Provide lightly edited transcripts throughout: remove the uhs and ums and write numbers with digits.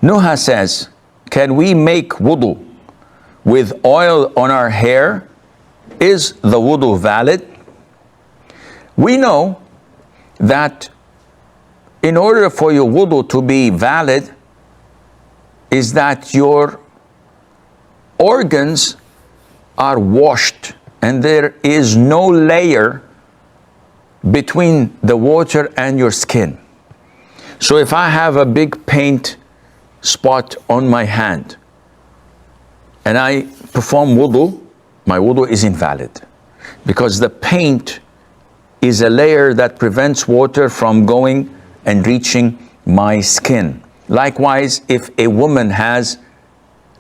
Nuha says, can we make wudu with oil on our hair? Is the wudu valid? We know that in order for your wudu to be valid, is that your organs are washed and there is no layer between the water and your skin. So if I have a big paint spot on my hand and I perform wudu, my wudu is invalid because the paint is a layer that prevents water from going and reaching my skin. Likewise, if a woman has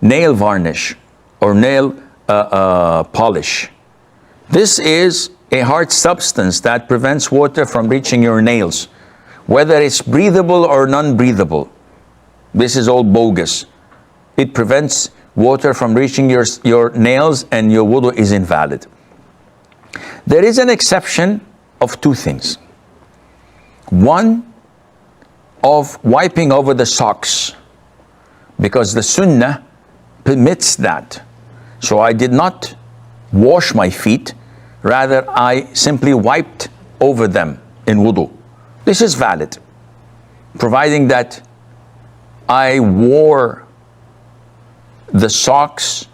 nail varnish or nail polish, this is a hard substance that prevents water from reaching your nails, whether it's breathable or non-breathable. This is all bogus. It prevents water from reaching your nails and your wudu is invalid. There is an exception of two things. One, of wiping over the socks, because the sunnah permits that. So I did not wash my feet, rather I simply wiped over them in wudu. This is valid, providing that I wore the socks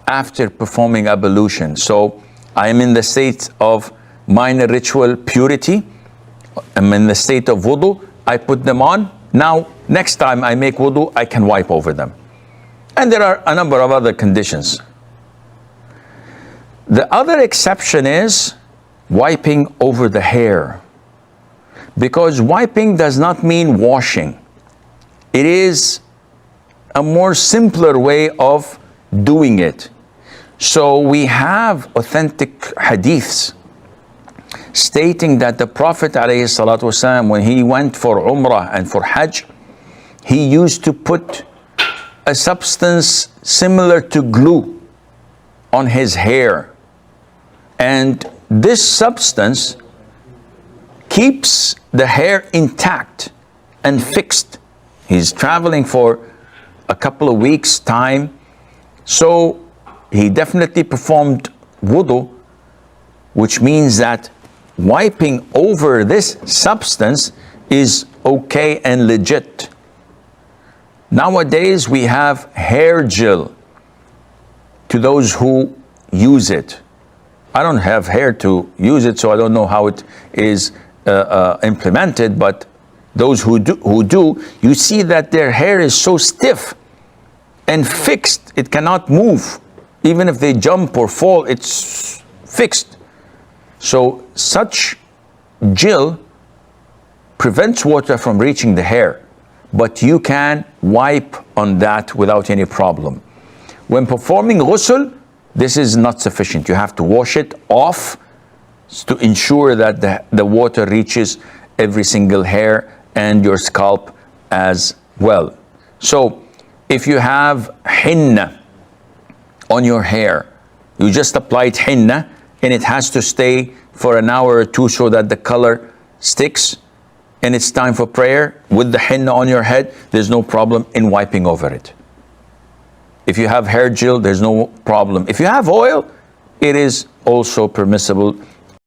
after performing ablution. So I am in the state of minor ritual purity. I'm in the state of wudu. I put them on. Now, next time I make wudu, I can wipe over them. And there are a number of other conditions. The other exception is wiping over the hair. Because wiping does not mean washing. It is a more simpler way of doing it. So we have authentic hadiths stating that the Prophet ﷺ, when he went for Umrah and for Hajj, he used to put a substance similar to glue on his hair. And this substance keeps the hair intact and fixed. He's traveling for a couple of weeks' time, so he definitely performed wudu, which means that wiping over this substance is okay and legit. Nowadays we have hair gel to those who use it. I don't have hair to use it, so I don't know how it is implemented, but those who do, you see that their hair is so stiff and fixed, it cannot move. Even if they jump or fall, it's fixed. So such gel prevents water from reaching the hair, but you can wipe on that without any problem. When performing ghusl, this is not sufficient. You have to wash it off to ensure that the water reaches every single hair and your scalp as well. So if you have henna on your hair, you just applied henna and it has to stay for an hour or two so that the color sticks, and it's time for prayer with the henna on your head, there's no problem in wiping over it. If you have hair gel, there's no problem. If you have oil, it is also permissible